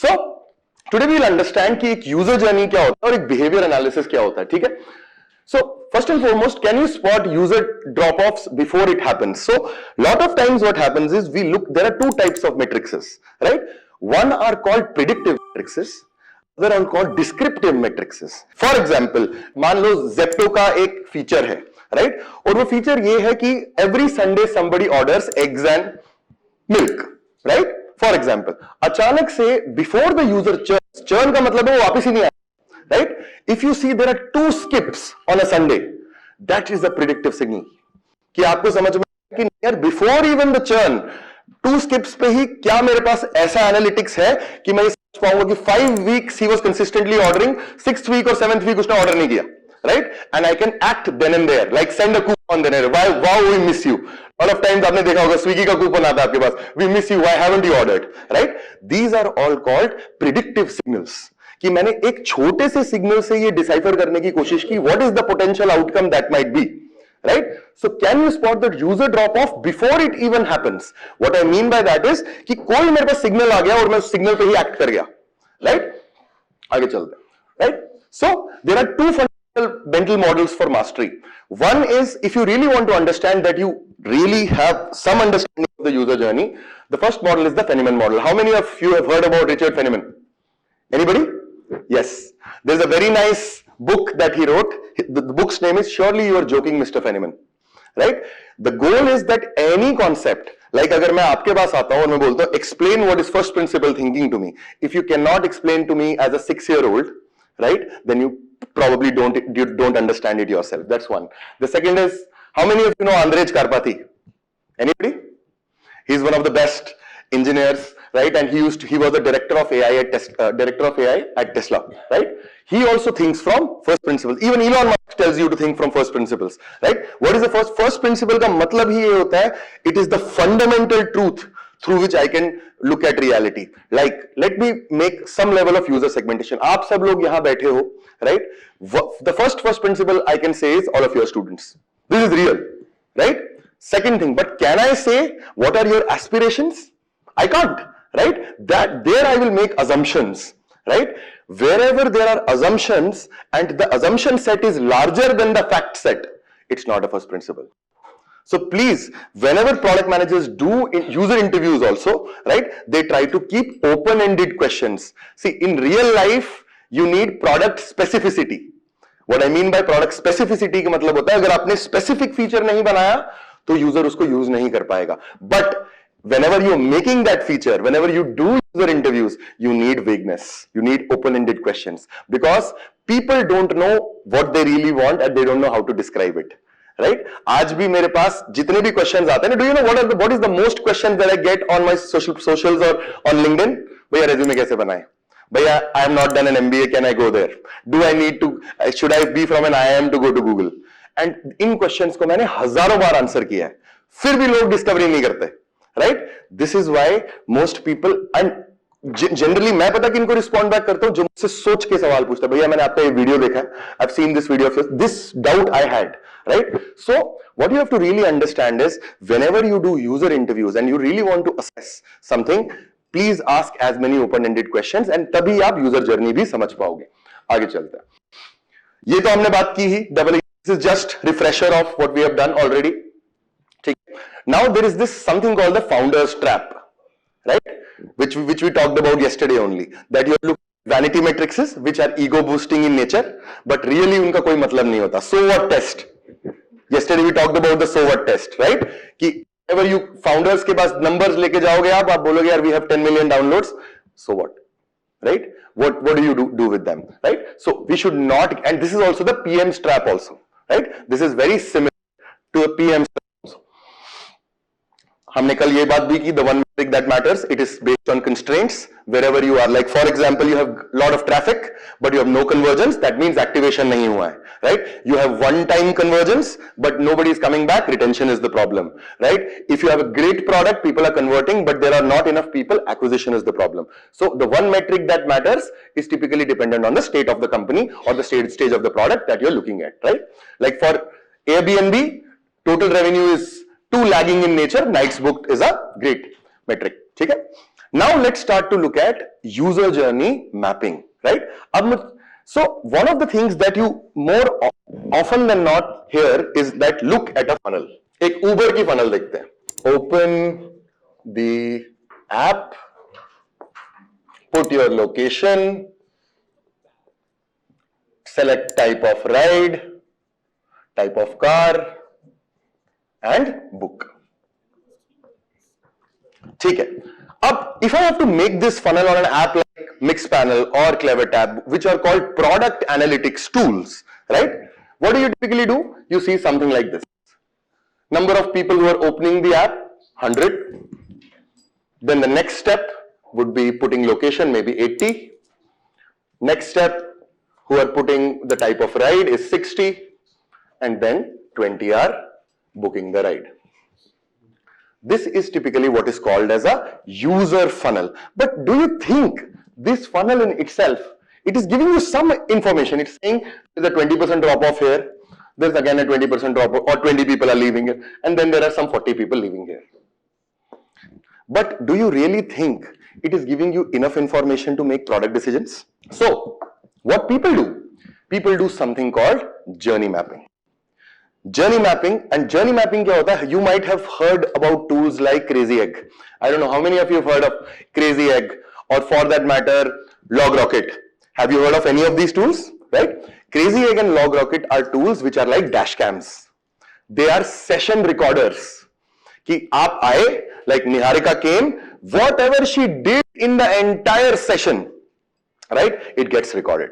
So today we'll understand कि एक user journey क्या होता है और एक बिहेवियर एनालिसिस क्या होता है. ठीक है. So first and foremost, can you spot user drop-offs before it happens? So lot of times what happens is we look, there are two types of matrices, right? One are called predictive matrices, other are called descriptive matrices. For example, मान लो Zepto का एक feature है, right? और वो feature ये है कि every Sunday somebody orders eggs and milk, right? For example, अचानक से before the user churn का मतलब है वो वापस ही नहीं आया. Right? If you see there are two skips on a Sunday, that is the predictive signal. कि आपको समझ में कि यार before even the churn, two skips पे ही क्या मेरे पास ऐसा एनालिटिक्स है कि मैं समझ पाऊंगा कि 5 weeks he was consistently ordering, 6th week और 7th week उसने ऑर्डर नहीं किया, right? And I can act then and there, like send a coupon then and there. Wow, we miss you. Lot of times आपने देखा होगा Swiggy का coupon आता है आपके पास, we miss you, why haven't you ordered, right? These are all called predictive signals. कि मैंने एक छोटे से सिग्नल से ये डिसाइफर करने की कोशिश की what is the potential outcome that might be, right? So can you spot that user drop of before it even happens? What I mean by that is कि कोई मेरे पास सिग्नल आ गया और मैं उस सिग्नल पे ही एक्ट कर गया, राइट? आगे चलते हैं, right? So there are two fundamental mental models for mastery. One is if you really want to understand that you really have some understanding of the user journey, the first model is the Feynman model. How many of you have heard about Richard Feynman? Anybody? Yes, there's a very nice book that he wrote. The book's name is Surely You Are Joking, Mr. Feynman. Right? The goal is that any concept, like अगर मैं आपके पास आता हूं और मैं बोलता हूं explain what is first principle thinking to me. If you cannot explain to me as a 6-year-old, right, then you probably don't understand it yourself. That's one. The second is, how many of you know Andrej Karpathy? Anybody? He's one of the best engineers, right? And he was the director of AI at Tesla, right? He also thinks from first principles. Even Elon Musk tells you to think from first principles, right? What is the first principle? का मतलब ही ये होता है, it is the fundamental truth through which I can look at reality. Like, let me make some level of user segmentation. आप सब लोग यहाँ बैठे हो, right? The first principle I can say is all of your students. This is real, right? Second thing, but can I say what are your aspirations? I can't, right? That there I will make assumptions, right? Wherever there are assumptions and the assumption set is larger than the fact set, it's not a first principle. So please, whenever product managers do user interviews also, right, they try to keep open-ended questions. See, in real life, you need product specificity. What I mean by product specificity का मतलब होता है अगर आपने specific feature नहीं बनाया तो user उसको use नहीं कर पाएगा. But whenever you're making that feature, whenever you do user interviews, you need vagueness, you need open-ended questions, because people don't know what they really want and they don't know how to describe it, right? आज भी मेरे पास जितने भी questions आते हैं, do you know what is the most questions that I get on my socials or on LinkedIn? भैया resume कैसे बनाए? भैया I am not done an MBA, can I go there? Do I need to, should I be from an IIM to go to Google? And in questions को मैंने हजारों बार answer किया है, फिर भी लोग डिस्कवरी नहीं करते, right? This is why most people, and generally मैं पता कि इनको रिस्पॉन्ड बैक करता हूं जो मुझसे सोच के सवाल पूछता है. भैया मैंने आपका ये वीडियो देखा, I have seen this video, this doubt I had, right? So what you have to really understand is whenever you do user interviews and you really want to assess something, please ask as many open ended questions and तभी आप user journey भी समझ पाओगे. आगे चलते हैं. ये तो हमने बात की ही, this is just refresher of what we have done already. Now there is this something called the founder's trap, right? Which we talked about yesterday only. That you look vanity matrices which are ego boosting in nature, but really उनका कोई मतलब नहीं होता. So what test? Yesterday we talked about the so what test, right? कि whenever you founders के पास numbers लेके जाओगे आप बोलोगे यार we have 10 million downloads. So what? Right? What do you do with them? Right? So we should not, and this is also the PM's trap also, right? This is very similar to a PM's trap. हमने कल ये बात भी की, the one metric that matters, it is based on constraints. Wherever you are, like for example, you have lot of traffic, but you have no conversions. That means activation नहीं हुआ है, right? You have one-time conversions, but nobody is coming back. Retention is the problem, right? If you have a great product, people are converting, but there are not enough people. Acquisition is the problem. So the one metric that matters is typically dependent on the state of the company or the stage of the product that you're looking at, right? Like for Airbnb, total revenue is too lagging in nature, nights booked is a great metric. ठीक है? Now let's start to look at user journey mapping, right? So one of the things that you more often than not hear is that look at a funnel. एक Uber की funnel देखते हैं. Open the app, put your location, select type of ride, type of car, and book. ठीक है. Up, if I have to make this funnel on an app like Mixpanel or CleverTab, which are called product analytics tools, right? What do you typically do? You see something like this. Number of people who are opening the app, 100. Then the next step would be putting location, maybe 80. Next step, who are putting the type of ride is 60. And then 20 are booking the ride. This is typically what is called as a user funnel. But do you think this funnel in itself, it is giving you some information. It's saying there's a 20% drop off here. There's again a 20% drop off, or 20 people are leaving here. And then there are some 40 people leaving here. But do you really think it is giving you enough information to make product decisions? So what people do something called journey mapping. Journey mapping क्या होता है? You might have heard about tools like Crazy Egg. I don't know how many of you have heard of Crazy Egg, or for that matter, LogRocket. Have you heard of any of these tools? Right? Crazy Egg and LogRocket are tools which are like dash cams. They are session recorders. कि आप आए, like Niharika came, whatever she did in the entire session, right? It gets recorded.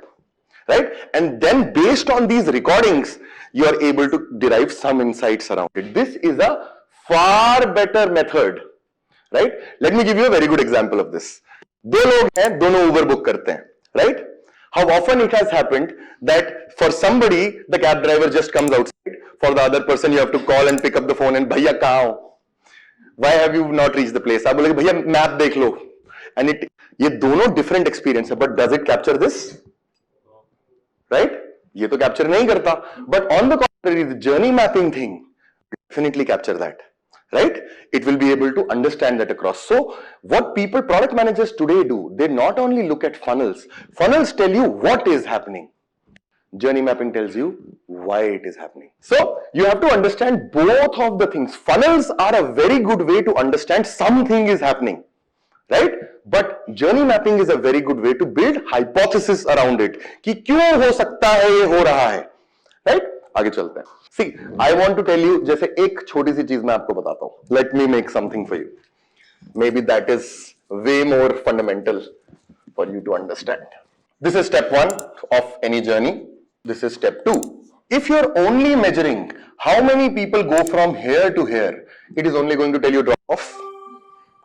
Right? And then based on these recordings, you are able to derive some insights around it. This is a far better method. Right? Let me give you a very good example of this. दो लोग हैं, दोनों Uber book करते हैं. Right? How often it has happened that for somebody, the cab driver just comes outside. For the other person, you have to call and pick up the phone and भैया कहाँ हो? Why have you not reached the place? आप बोलेंगे भैया map देख लो. And ये दोनों different experience है, but does it capture this? Right? ये तो capture नहीं करता. But on the contrary, the journey mapping thing definitely capture that. Right? It will be able to understand that across. So what product managers today do, they not only look at funnels. Funnels tell you what is happening. Journey mapping tells you why it is happening. So you have to understand both of the things. Funnels are a very good way to understand something is happening. Right? But journey mapping is a very good way to build hypothesis around it. कि क्यों हो सकता है ये हो रहा है. Right? आगे चलते हैं. See, I want to tell you, जैसे एक छोटी सी चीज मैं आपको बताता हूं. Let me make something for you. Maybe that is way more fundamental for you to understand. This is step 1 of any journey. This is step 2. If you're only measuring how many people go from here to here, it is only going to tell you drop off.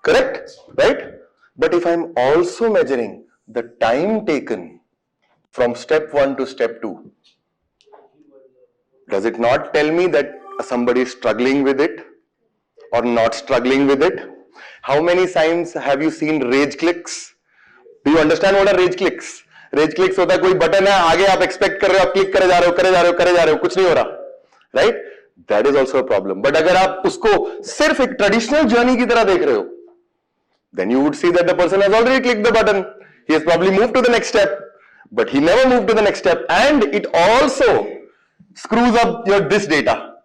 Correct? Right? But if I'm also measuring the time taken from step 1 to step 2, does it not tell me that somebody is struggling with it or not struggling with it? How many times have you seen rage clicks? Do you understand what are rage clicks? Rage clicks होता है कोई button है, आगे आप expect कर रहे हो, आप क्लिक करे जा रहे हो, कुछ नहीं हो रहा. Right? That is also a problem. But अगर आप उसको सिर्फ एक ट्रेडिशनल जर्नी की तरह देख रहे हो, then you would see that the person has already clicked the button. He has probably moved to the next step, but he never moved to the next step, and it also screws up this data.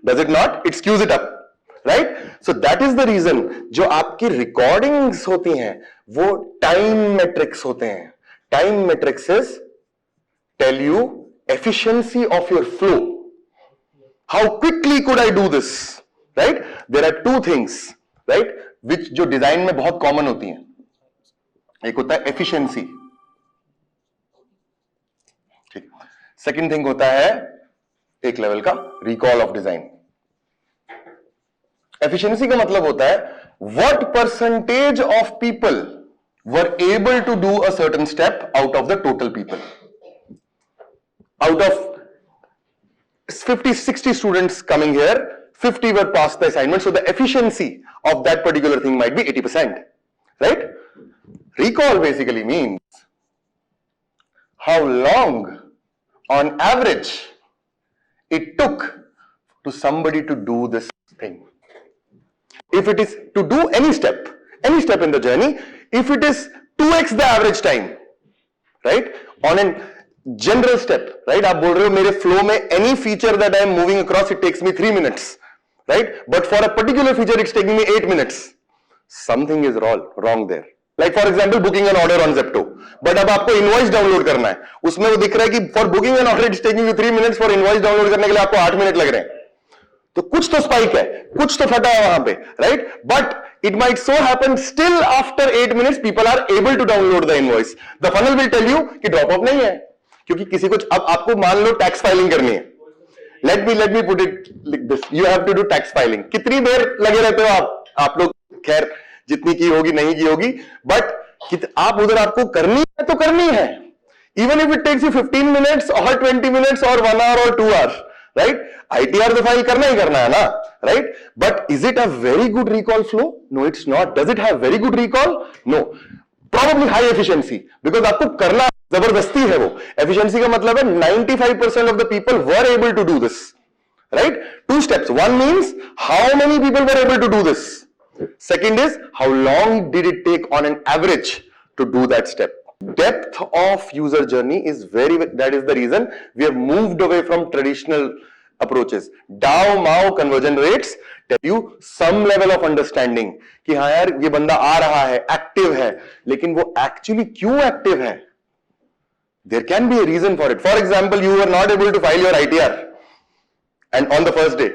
Does it not? It skews it up, right? So that is the reason जो आपकी recordings होती हैं वो time metrics होते हैं. Time matrices tell you efficiency of your flow. How quickly could I do this? Right? There are two things, right? Which जो design में बहुत कॉमन होती हैं. एक होता है एफिशिएंसी. ठीक. सेकंड थिंग होता है एक लेवल का रिकॉल ऑफ डिजाइन. एफिशिएंसी का मतलब होता है what percentage of people were able to do a certain step out of the total people. Out of 50-60 students coming here, 50 were passed the assignment, so the efficiency of that particular thing might be 80%, right? Recall basically means how long on average it took to somebody to do this thing. If it is to do any step, any step in the journey, if it is 2x the average time, right, on a general step, right, आप बोल रहे हो मेरे flow में any feature that I am moving across, it takes me 3 minutes, right, but for a particular feature it's taking me 8 minutes. Something is wrong there. Like for example, booking an order on Zepto, but अब आपको invoice download करना है, उसमें वो दिख रहा है कि for booking an order it's taking you 3 minutes, for invoice download करने के लिए आपको 8 मिनट लग रहे हैं. तो कुछ तो स्पाइक है, कुछ तो फटा है वहां पे, right, but it might so happen still after 8 minutes people are able to download the invoice. The funnel will tell you कि ड्रॉप ऑफ नहीं है, क्योंकि किसी को अब आपको मान लो टैक्स फाइलिंग करनी है. let me put it like this, you have to do tax filing. कितनी देर लगे रहते हो आप लोग, खैर जितनी की होगी नहीं की होगी, बट आप उधर आपको करनी है तो करनी है, even if it takes you 15 minutes or 20 minutes or 1 hour or 2 hours, right? ITR तो फाइल करना ही करना है ना, right? But is it a very good recall flow? No, it's not. Does it have very good recall? No. Probably high efficiency, because आपको करना जबरदस्ती है. वो efficiency का मतलब है 95% of the people were able to do this, right? 2 steps. One means how many people were able to do this. Second is how long did it take on an average to do that step. Depth of user journey is that is the reason we have moved away from traditional approaches. DAO, MAO, conversion rates tell you some level of understanding कि हाँ यार ये बंदा आ रहा है, active है, लेकिन वो एक्चुअली क्यों एक्टिव है? There can be a reason for it. For example, you were not able to file your ITR and on the first day.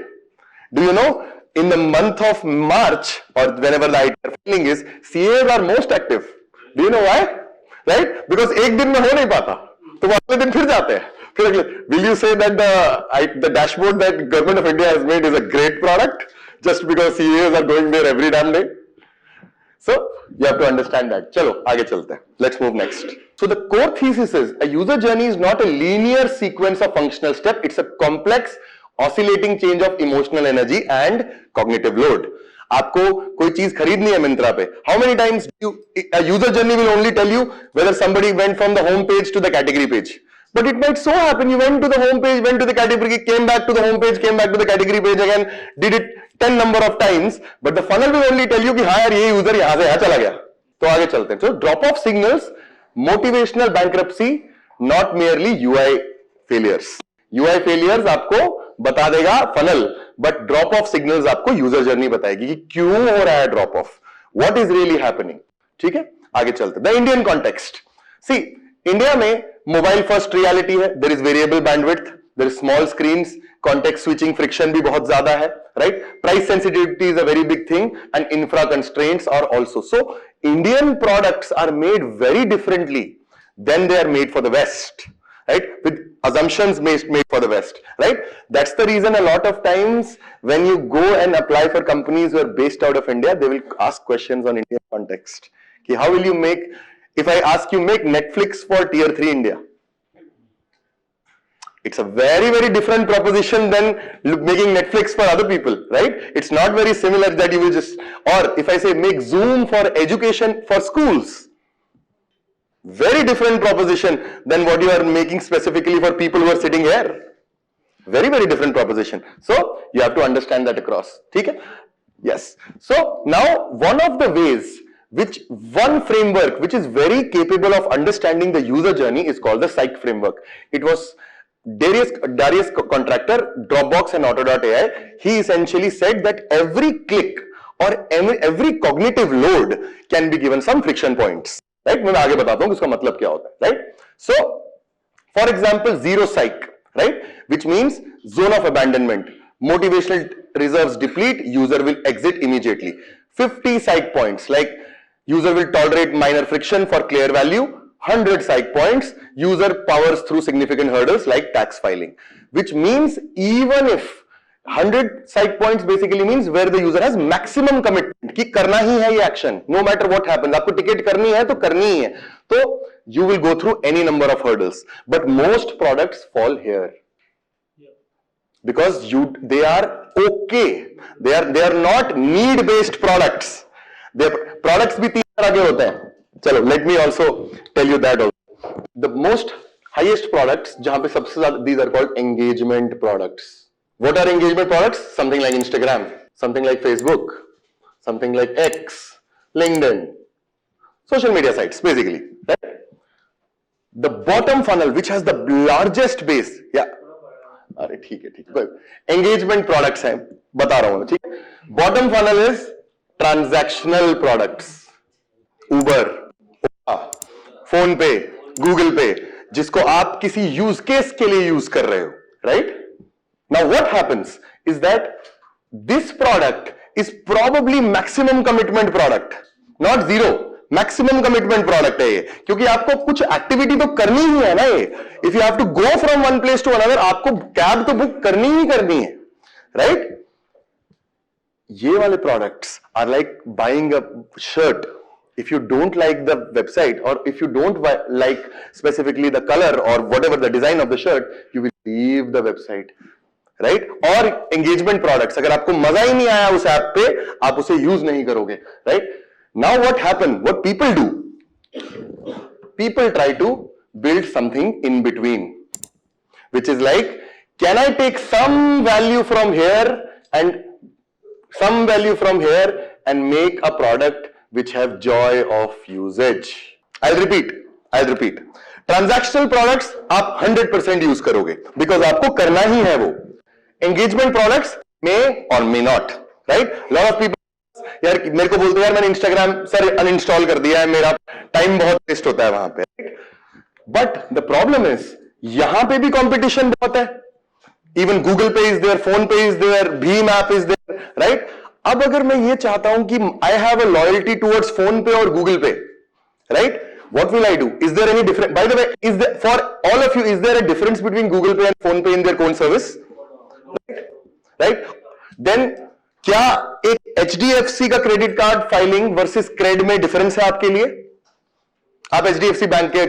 Do you know, in the month of March or whenever the ITR filing is, CAs are most active. Do you know why? Right? Because एक दिन में हो नहीं पाता, तो वो अगले दिन फिर जाते हैं. फिर अगले, will you say that the dashboard that Government of India has made is a great product just because CAs are going there every damn day? So you have to understand that. चलो आगे चलते हैं. Let's move next. So the core thesis is a user journey is not a linear sequence of functional steps. It's a complex oscillating change of emotional energy and cognitive load. आपको कोई चीज खरीदनी है मिंत्रा पे, how many times a user journey will only tell you whether somebody went from the home page to the category page, but it might so happen you went to the home page, went to the category, came back to the home page, came back to the category page again, did it 10 number of times, but the funnel will only tell you कि हाँ यार ये user यहां से यहां चला गया. तो आगे चलते हैं. So drop off signals motivational bankruptcy, not merely UI failures. UI failures आपको बता देगा funnel, but drop off signals आपको यूजर जर्नी बताएगी कि क्यों हो रहा है drop off, what is really happening. ठीक है, आगे चलते. The Indian context. See, India में मोबाइल फर्स्ट रियलिटी है. There is variable bandwidth, there is small screens, context switching friction भी बहुत ज्यादा है, right? Price sensitivity is a very big thing and infra constraints are also. So Indian products are made very differently than they are made for the West, right, with assumptions made for the West, right? That's the reason a lot of times when you go and apply for companies who are based out of India, they will ask questions on Indian context. Okay, how will you make, if I ask you make Netflix for tier 3 India, it's a very, very different proposition than making Netflix for other people, right? It's not very similar that you will just, or if I say make Zoom for education for schools, very different proposition than what you are making specifically for people who are sitting here. Very, very different proposition. So you have to understand that across. Okay? Yes. So now one of the ways which one framework which is very capable of understanding the user journey is called the Psych framework. It was Darius Contractor, Dropbox and Auto.ai. He essentially said that every click or every cognitive load can be given some friction points. Right, मैं आगे बताता हूं कि उसका मतलब क्या होता है, right? So for example zero psych, right, which means zone of abandonment, motivational reserves deplete, user will exit immediately. 50 psych points like user will tolerate minor friction for clear value. 100 psych points, user powers through significant hurdles like tax filing, which means even if 100 psych points basically means where the user has maximum commitment कि करना ही है ये action, no matter what happens. आपको ticket करनी है तो करनी ही है, तो you will go through any number of hurdles, but most products fall here because they are okay, they are not need based products. Their products भी 3 तरह के होते हैं. चलो, let me also tell you that also. The most highest products जहां पे सबसे ज्यादा, these are called engagement products. What are engagement products? Something like Instagram, something like Facebook, something like X, LinkedIn, social media sites basically, right? The bottom funnel which has the largest base, yeah, अरे ठीक है, engagement products हैं, बता रहा हूं, ठीक है. Bottom funnel is transactional products, Uber, phone पे, गूगल पे, जिसको आप किसी यूज केस के लिए यूज कर रहे हो, right? Now what happens is that this product is probably maximum commitment product, not zero, maximum commitment product है ये, क्योंकि आपको कुछ एक्टिविटी तो करनी ही है ना. ये if you have to go from one place to another, आपको कैब तो बुक करनी ही करनी है, राइट? ये वाले products are like buying a shirt. If you don't like the website, or if you don't like specifically the color or whatever the design of the shirt, you will leave the website, right? और engagement products, अगर आपको मजा ही नहीं आया उस app पे, आप उसे यूज नहीं करोगे, right? Now what happened? What people do? People try to build something in between, which is like, can I take some value from here and some value from here and make a product which have joy of usage? I'll repeat. Transactional products आप 100% use करोगे because आपको करना ही है वो. Engagement products may or may not, right? Lot of people यार मेरे को बोलते हैं, यार मैंने इंस्टाग्राम सर अनइंस्टॉल कर दिया है, मेरा टाइम बहुत वेस्ट होता है वहां पे. बट द प्रॉब्लम इज यहां पे भी कंपटीशन बहुत है. Even Google Pay is there, PhonePe is there, भीम ऐप इज देयर, राइट? अब अगर मैं ये चाहता हूं कि I have a loyalty towards PhonePe और Google Pay, right? What will I do? Is there any difference? By the way, is there, for all of you, is there a difference between Google Pay and Phone Pay in their own service? Right? Then क्या एक HDFC का credit card filing versus CRED में difference है आपके लिए? आप HDFC bank के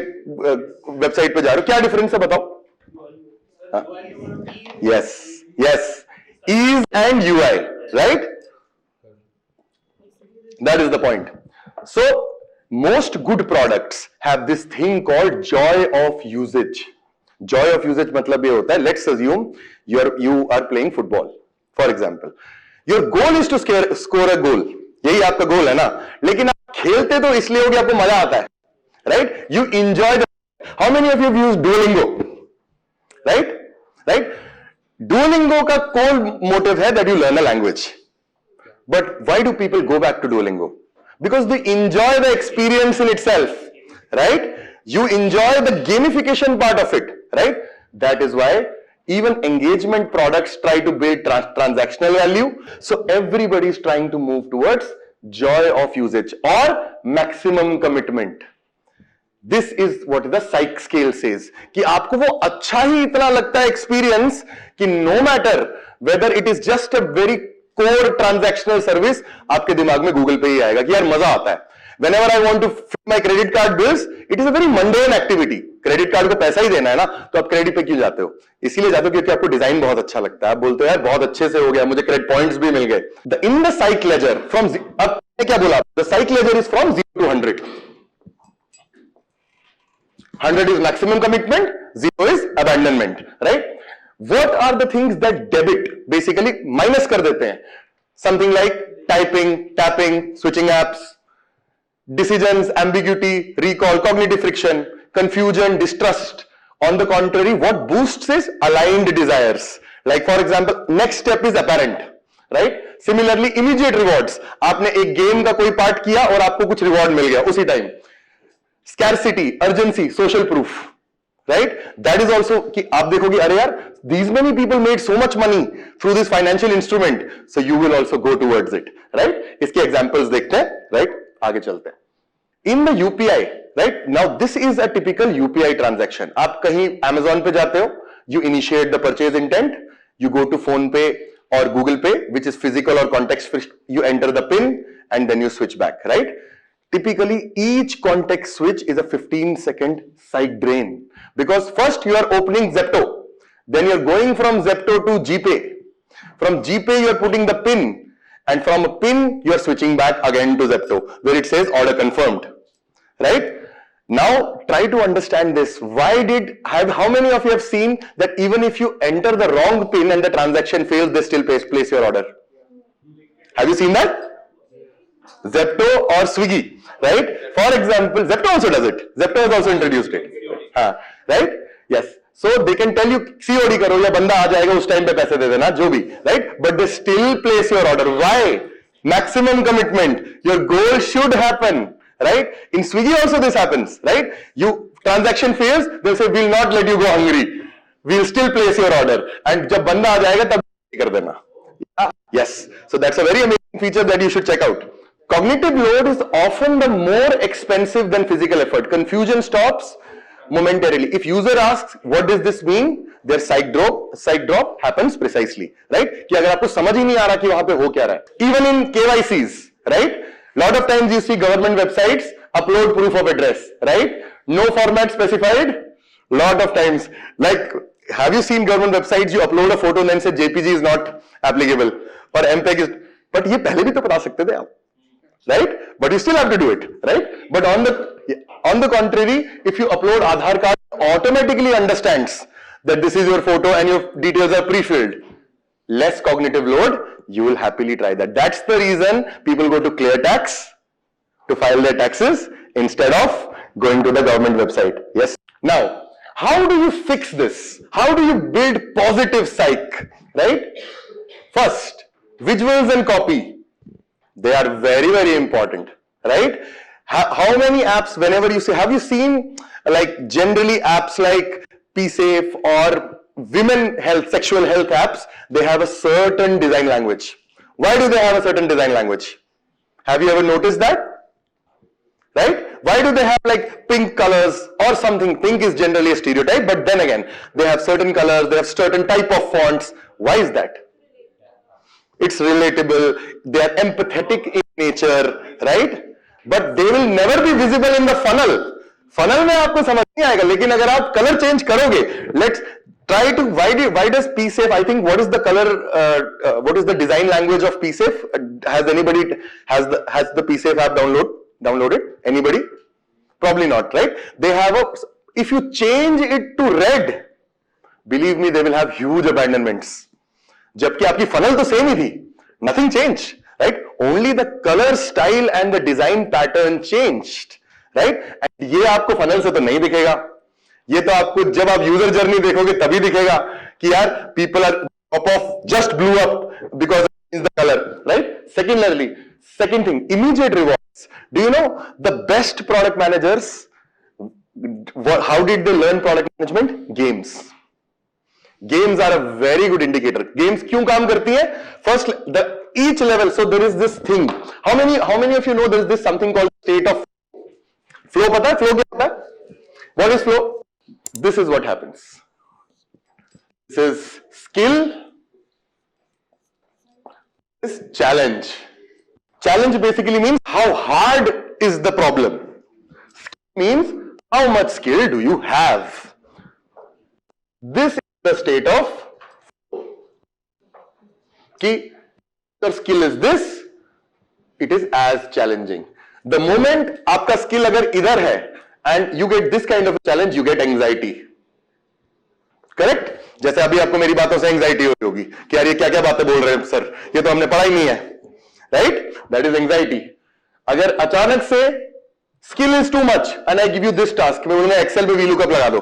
website पे जा रहे हो, क्या डिफरेंस है बताओ? Yes, ease and UI, right? That is the point. So most good products have this thing called joy of usage. Joy of usage मतलब ये होता है, let's assume you are playing football, for example. Your goal is to score a goal. यही आपका गोल है ना, लेकिन आप खेलते तो इसलिए हो कि आपको मजा आता है, right? You enjoy the. How many of you have used Duolingo? Right? Duolingo का core motive है that you learn a language. But why do people go back to Duolingo? Because they enjoy the experience in itself, right? You enjoy the gamification part of it, right? That is why even engagement products try to build transactional value. So everybody is trying to move towards joy of usage or maximum commitment. This is what the psych scale says, कि आपको वो अच्छा ही इतना लगता है experience कि no matter whether it is just a very core transactional service, आपके दिमाग में गूगल पे ही आएगा कि यार मजा आता है. Whenever I want to fill my credit card bills, it is a very mundane activity. Credit card को पैसा ही देना है ना, तो आप क्रेडिट पे क्यों जाते हो? इसीलिए जाते हो क्योंकि आपको डिजाइन बहुत अच्छा लगता है. आप बोलते हो यार बहुत अच्छे से हो गया, मुझे क्रेडिट पॉइंट्स भी मिल गए. In the psych ledger from, अब क्या बोला? The psych ledger is from 0 to 100. 100 is maximum commitment, 0 is abandonment, right? What are the things that debit basically minus कर देते हैं? Something like typing, tapping, switching apps, decisions, ambiguity, recall, cognitive friction, confusion, distrust. On the contrary, what boosts is aligned desires. Like for example, next step is apparent, right? Similarly, immediate rewards. आपने एक game का कोई part किया और आपको कुछ reward मिल गया उसी time. Scarcity, urgency, social proof. Right? That is also कि आप देखोगे अरे यार these many people made so much money through this financial instrument, so you will also go towards it, right? इसके examples देखते हैं, right? आगे चलते हैं. In the UPI, right? Now this is a typical UPI transaction. आप कहीं Amazon पे जाते हो, you initiate the purchase intent, you go to phone pay or Google Pay, which is physical or context free, you enter the PIN and then you switch back, right? Typically, each context switch is a 15-second psych drain because first you are opening Zepto, then you are going from Zepto to GPay. From GPay, you are putting the PIN, and from a PIN, you are switching back again to Zepto where it says order confirmed. Right? Now, try to understand this. How many of you have seen that even if you enter the wrong PIN and the transaction fails, they still place your order? Have you seen that? Zepto or Swiggy, right? For example, Zepto also does it. Zepto has also introduced it. Right? Yes. So they can tell you COD करो या बंदा आ जाएगा उस time पे पैसे दे देना जो भी, right? But they still place your order. Why? Maximum commitment. Your goal should happen, right? In Swiggy also this happens, right? You transaction fails, they'll say we'll not let you go hungry. We'll still place your order. And जब बंदा आ जाएगा तब कर देना. Yes. So that's a very amazing feature that you should check out. Cognitive load is often the more expensive than physical effort. Confusion stops momentarily. If user asks, what does this mean? Their psych drop happens precisely, right? कि अगर आपको समझ ही नहीं आ रहा कि वहां पे हो क्या रहा है. Even in KYCs, right? Lot of times you see government websites upload proof of address, right? No format specified. Lot of times, like, have you seen government websites? You upload a photo and then say JPG is not applicable or MPEG is. But ये पहले भी तो बता सकते थे आप, right? But you still have to do it, right? But on the contrary, if you upload Aadhaar card, automatically understands that this is your photo and your details are pre-filled. Less cognitive load, you will happily try that. That's the reason people go to ClearTax to file their taxes instead of going to the government website. Yes. Now, how do you fix this? How do you build positive psych, right? First, visuals and copy. They are very, very important, right? How many apps, whenever you say, have you seen like generally apps like PSafe or women health, sexual health apps, they have a certain design language. Why do they have a certain design language? Have you ever noticed that? Right? Why do they have like pink colors or something? Pink is generally a stereotype, but then again, they have certain colors, they have certain type of fonts. Why is that? It's relatable, they are empathetic in nature, right? But they will never be visible in the funnel. Funnel में आपको समझ नहीं आएगा, लेकिन अगर आप color change करोगे, let's try to, why does PSafe, I think, what is the color, what is the design language of PSafe? Has anybody, has the PSafe app downloaded? Anybody? Probably not, right? They have if you change it to red, believe me, they will have huge abandonments. जबकि आपकी funnel तो same ही थी, nothing changed, right? Only the color style and the design pattern changed, right? And ये आपको funnel से तो नहीं दिखेगा, ये तो आपको जब आप user journey देखोगे तभी दिखेगा कि यार people are drop off just blew up because of the color, right? Second thing, immediate rewards. Do you know the best product managers, how did they learn product management? Games. Games are a very good indicator. Games क्यों काम करती है? First, each level. So there is this thing. How many of you know there is this something called state of flow? पता है flow क्या होता है? What is flow? This is what happens. This is skill. This is challenge. Challenge basically means how hard is the problem. Skill means how much skill do you have. This is the state of कि your skill is this, it is as challenging. The moment आपका skill अगर इधर है and you get this kind of a challenge, you get anxiety. Correct? जैसे अभी आपको मेरी बातों से anxiety हो रही होगी कि यार ये क्या क्या बातें बोल रहे हैं सर, ये तो हमने पढ़ा ही नहीं है, right? That is anxiety. अगर अचानक से skill is too much and I give you this task, मैं बोलूंगा एक्सेल पे VLOOKUP लगा दो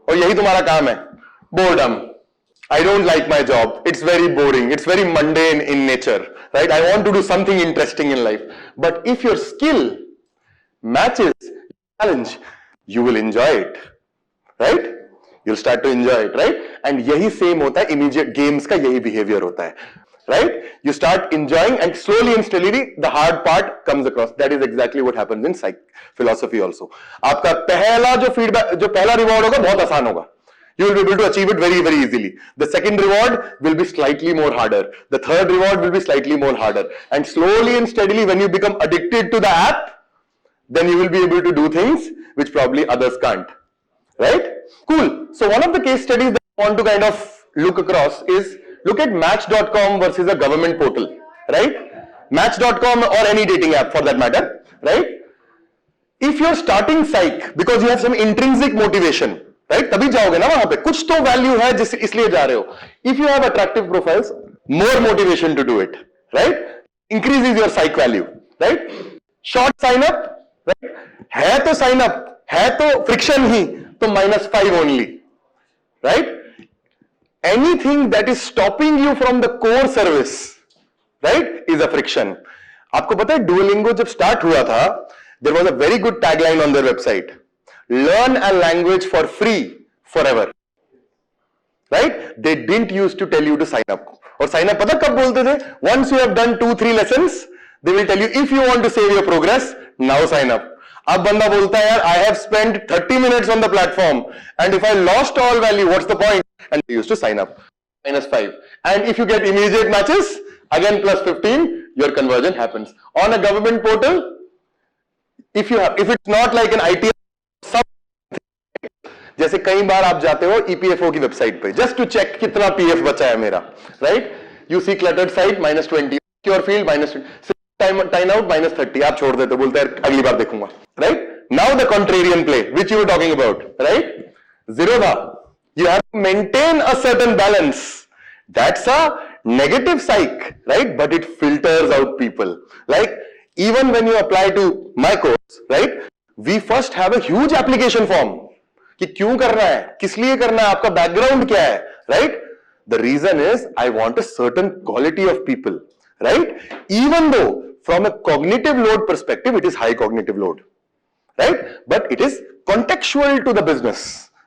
और यही तुम्हारा काम है. Boredom. I don't like my job. It's very boring. It's very mundane in nature, right? I want to do something interesting in life. But if your skill matches challenge, you will enjoy it, right? You'll start to enjoy it, right? And यही same होता है immediate games का, यही behavior होता है, right? You start enjoying and slowly and steadily the hard part comes across. That is exactly what happens in psych philosophy also. आपका पहला जो feedback, जो पहला reward होगा बहुत आसान होगा. You will be able to achieve it very, very easily. The second reward will be slightly more harder. The third reward will be slightly more harder. And slowly and steadily, when you become addicted to the app, then you will be able to do things which probably others can't. Right? Cool. So one of the case studies that I want to kind of look across is, look at Match.com versus a government portal. Right? Match.com or any dating app for that matter. Right? If you're starting psych because you have some intrinsic motivation, right तभी जाओगे ना वहां पे, कुछ तो value है जिस इसलिए जा रहे हो. If you have attractive profiles, more motivation to do it, right? Increases your psych value, right? Short sign up, right? है तो साइन अप, है तो फ्रिक्शन ही, तो -5 only, right? Anything that is stopping you from the core service, right, is a friction. आपको पता है Duolingo जब start हुआ था, there was a very good tagline on their website: learn a language for free forever. Right? They didn't used to tell you to sign up. और sign up पता कब बोलते थे? Once you have done 2-3 lessons, they will tell you if you want to save your progress, now sign up. अब बंदा बोलता है यार, I have spent 30 minutes on the platform and if I lost all value, what's the point? And they used to sign up. -5. And if you get immediate matches, again +15, your conversion happens. On a government portal, if it's not like an IT, जैसे कई बार आप जाते हो EPFO की website पे just to check कितना PF बचा है मेरा, right? You see cluttered site -20, secure field -20, time out -30, आप छोड़ देते, बोलते हैं अगली बार देखूंगा, right? Now the contrarian play which you were talking about, right? Zerodha, you have to maintain a certain balance. That's a negative psych, right? But it filters out people. Like even when you apply to my course, right? We first have a huge application form. कि क्यों करना है, किस लिए करना है, आपका background क्या है, right? The reason is I want a certain quality of people, right? Even though from a cognitive load perspective it is high cognitive load, right? But it is contextual to the business,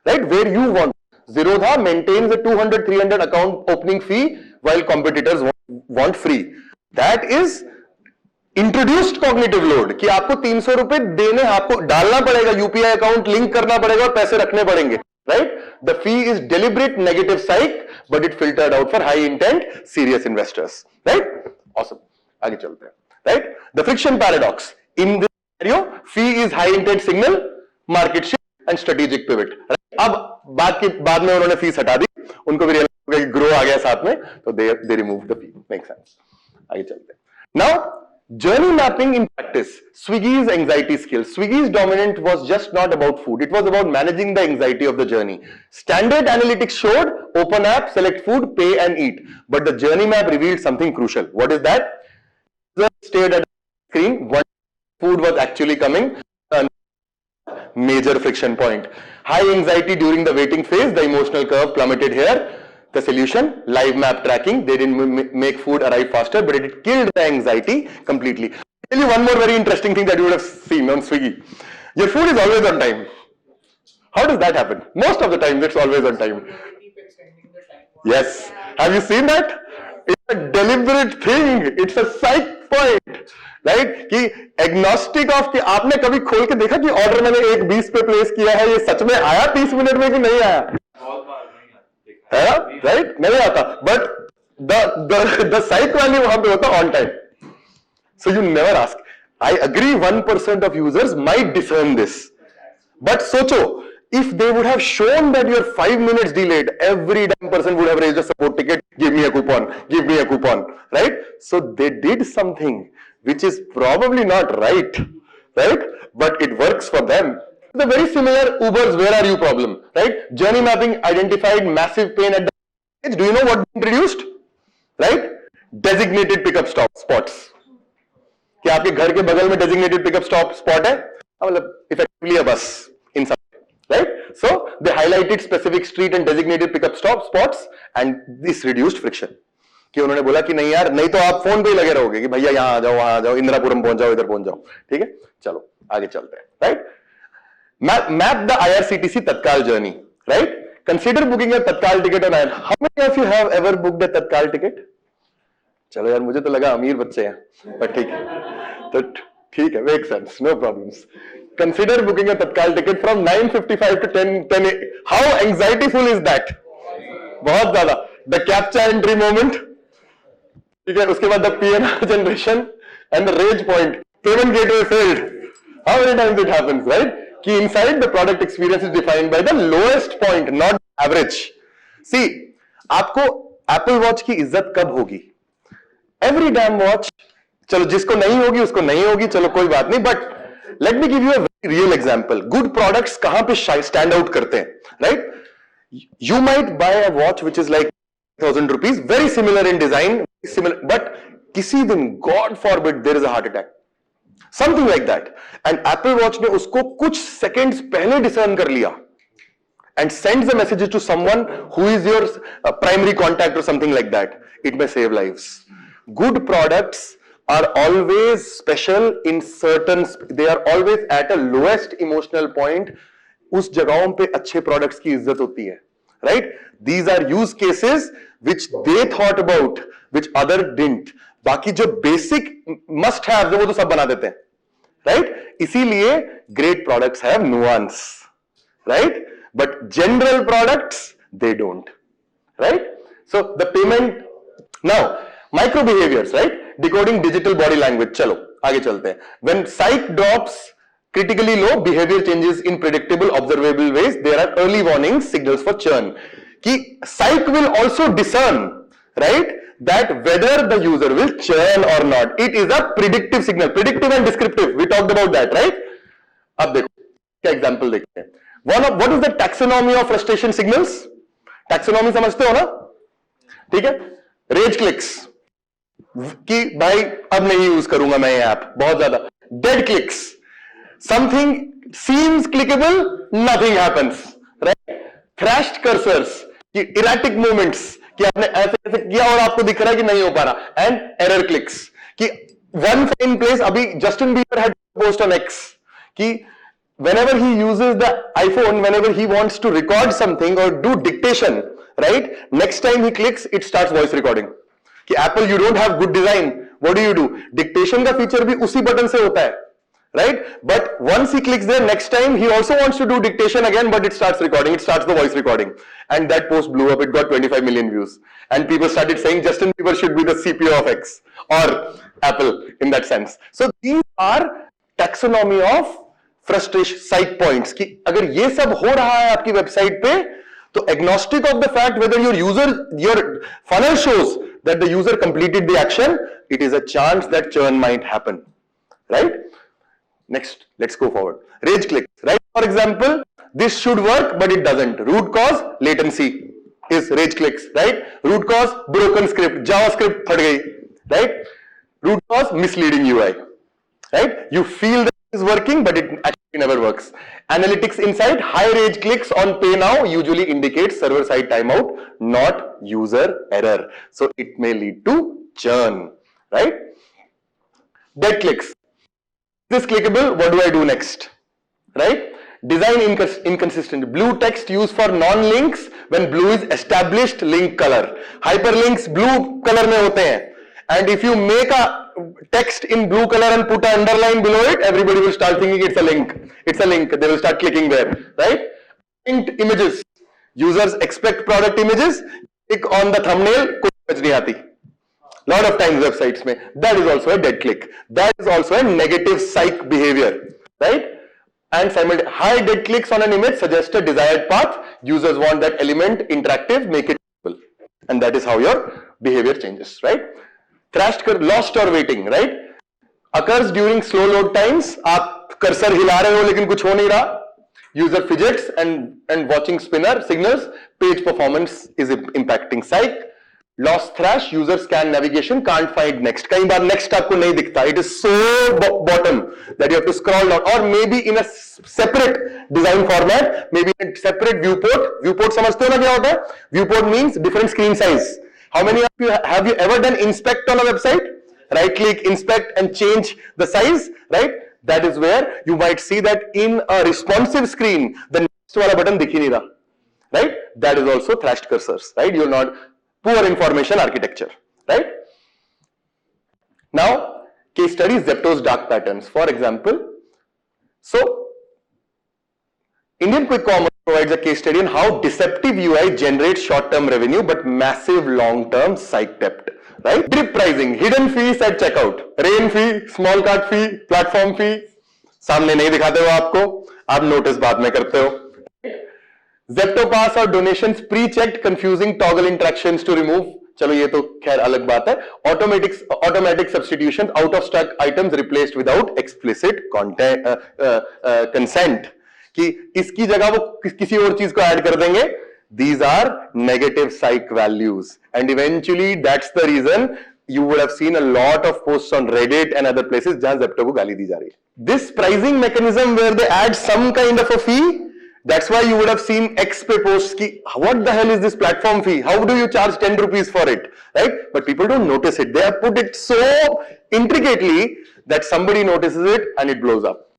right? Where you want. Zerodha maintains a 200-300 account opening fee while competitors want free. That is introduced cognitive load कि आपको 300 रुपए देने, आपको डालना पड़ेगा, UPI account link करना पड़ेगा और पैसे रखने पड़ेंगे, right? The fee is deliberate negative psych but it filtered out for high intent serious investors, right? Awesome. आगे चलते हैं, right? The friction paradox in this scenario, fee is high intent signal, market shift and strategic pivot. अब बाद में उन्होंने fees हटा दी, उनको भी रियलाइज हो गया कि ग्रो आ गया साथ में, तो they remove the fee. Make sense. आगे चलते हैं. Now journey mapping in practice. Swiggy's anxiety skills. Swiggy's dominant was just not about food. It was about managing the anxiety of the journey. Standard analytics showed open app, select food, pay and eat. But the journey map revealed something crucial. What is that? User stared at the screen. One food was actually coming. Major friction point. High anxiety during the waiting phase. The emotional curve plummeted here. The solution, live map tracking. They didn't make food arrive faster, but it killed the anxiety completely. I'll tell you one more very interesting thing that you would have seen on Swiggy. Your food is always on time. How does that happen? Most of the time, it's always on time. Yes. Have you seen that? It's a deliberate thing. It's a psych point. Right? कि agnostic of कि आपने कभी खोल के देखा कि order मैंने 1:20 पे प्लेस किया है, ये सच में आया 30 मिनट में कि नहीं आया? राइट? नहीं आता, बट द साइक वैल्यू वहां पे होता on time. So you never ask. I agree 1% of users might discern this, but सोचो if they would have shown that you're 5 minutes delayed, every damn person would have raised a support ticket, give me a coupon, give me a coupon, right? So they did something which is probably not right, but it works for them. The very similar Uber's where are you problem, right? Journey mapping identified massive pain at the edge. Do you know what introduced? Right? Designated pickup spots. क्या आपके घर के बगल में designated pickup spot है? मतलब effectively a bus in some way, right? So they highlighted specific street and designated pickup spots and this reduced friction. कि उन्होंने बोला कि नहीं यार, नहीं तो आप फोन पे ही लगे रहोगे कि भैया यहाँ आ जाओ, वहां आ जाओ, इंदिरापुरम पहुंच जाओ, इधर पहुंच जाओ. ठीक है, चलो आगे चलते हैं. Right? Map the IRCTC Tatkal journey, right? Consider booking a Tatkal ticket on IR. How many of you have ever booked a Tatkal ticket? चलो यार, मुझे तो लगा अमीर बच्चे हैं, पर ठीक है, तो ठीक है, make sense, no problems. Consider booking a Tatkal ticket from 9:55 to 10. How anxiety-full is that? बहुत ज्यादा. The captcha entry moment, ठीक है, उसके बाद the PNR generation and the rage point. Payment gateway failed. How many times it happens, right? कि inside the product experience is defined by the lowest point, not average. See, आपको Apple Watch की इज्जत कब होगी? Every damn watch, चलो जिसको नहीं होगी उसको नहीं होगी, चलो कोई बात नहीं, but let me give you a very real example. Good products कहां पे stand out करते हैं, right? You might buy a watch which is like 1,000 rupees, very similar in design, similar, but किसी दिन, God forbid, there is a heart attack. Something like that, and Apple watch ने उसको कुछ seconds पहले discern कर लिया and sends the messages to someone who is your primary contact or something like that. It may save lives. Good products are always special in certain, they are always at a lowest emotional point. उस जगहों पे अच्छे products की इज्जत होती है, right? These are use cases which they thought about, which other didn't. बाकी जो basic must have वो तो सब बना देते हैं, right? इसीलिए great products have nuance, right? But general products, they don't, right? So the payment, now micro behaviors, right? Decoding digital body language. चलो आगे चलते हैं. When psych drops critically low, behavior changes in predictable observable ways. There are early warning signals for churn. कि psych will also discern, right, that whether the user will churn or not. It is a predictive signal, predictive and descriptive. We talked about that, right? अब देखो क्या example देखते हैं. What is the taxonomy of frustration signals? Taxonomy समझते हो ना? ठीक है? Rage clicks कि भाई अब नहीं यूज करूंगा मैं ये ऐप, बहुत ज्यादा. Dead clicks, something seems clickable, nothing happens, right? Thrashed cursors कि erratic movements कि आपने ऐसे ऐसे किया और आपको दिख रहा है कि नहीं हो पा रहा. And error clicks कि one fine place. अभी Justin Bieber had post on X कि whenever he uses the iPhone, whenever he wants to record something or do dictation, right, next time he clicks, it starts voice recording. कि Apple, you don't have good design, what do? Dictation का feature भी उसी button से होता है, right? But once he clicks there, next time he also wants to do dictation again, but it starts recording, it starts the voice recording. And that post blew up, it got 25 million views. And people started saying Justin Bieber should be the CPO of X or Apple in that sense. So these are taxonomy of frustration psych points कि अगर ये सब हो रहा है आपकी website पे तो agnostic of the fact whether your funnel shows that the user completed the action, it is a chance that churn might happen, right? Next, let's go forward. Rage clicks, right? For example, this should work but it doesn't. Root cause latency is rage clicks, right? Root cause broken script, JavaScript फट गई, right? Root cause misleading UI, right? You feel that is working but it actually never works. Analytics insight, high rage clicks on pay now usually indicates server side timeout, not user error, so it may lead to churn, right? Dead clicks, this clickable, what do I do next, right? Design inconsistent, blue text used for non-links when blue is established link color. Hyperlinks blue color में होते हैं, and if you make a text in blue color and put an underline below it, everybody will start thinking it's a link. It's a link. They will start clicking there, right? Linked images. Users expect product images. Click on the thumbnail. कोई समझ नहीं आती. Lot of times websites में. That is also a dead click. That is also a negative psych behavior, right? And high dead clicks on an image suggest a desired path. Users want that element interactive. Make it visible, and that is how your behavior changes, right? Thrashed, lost or waiting, right? Occurs during slow load times. आप cursor हिला रहे हो लेकिन कुछ हो नहीं रहा. User fidgets and watching spinner signals. Page performance is impacting psych. Lost thrash. User scan navigation can't find next. कई बार next आपको नहीं दिखता. It is so bottom that you have to scroll down, or maybe in a separate design format, maybe in a separate viewport. Viewport समझते हो ना क्या होता है? Viewport means different screen size. How many of you have you ever done inspect on a website? Right click, inspect and change the size, right? That is where you might see that in a responsive screen, the next वाला button दिख ही नहीं रहा, right? That is also thrashed cursors, right? You're not poor information architecture, right? Now, case study Zepto's dark patterns, for example. So, Indian Quick Commerce provides a case study on how deceptive UI generates short-term revenue but massive long-term psych debt, right? Drip pricing, hidden fees at checkout, rain fee, small cart fee, platform fee, सामने नहीं दिखाते हो आपको, आप notice बाद में करते हो. Zepto Pass और donations pre-checked, confusing toggle interactions to remove. चलो ये तो खैर अलग बात है. Automatic substitutions, out of stock items replaced without explicit consent. कि इसकी जगह वो किसी और चीज को ऐड कर देंगे. These are negative psych values, and eventually that's the reason you would have seen a lot of posts on Reddit and other places जहां Zepto को गाली दी जा रही है. This pricing mechanism where they add some kind of a fee, that's why you would have seen XP posts ki, what the hell is this platform fee? How do you charge 10 rupees for it? Right? But people don't notice it. They have put it so intricately that somebody notices it and it blows up.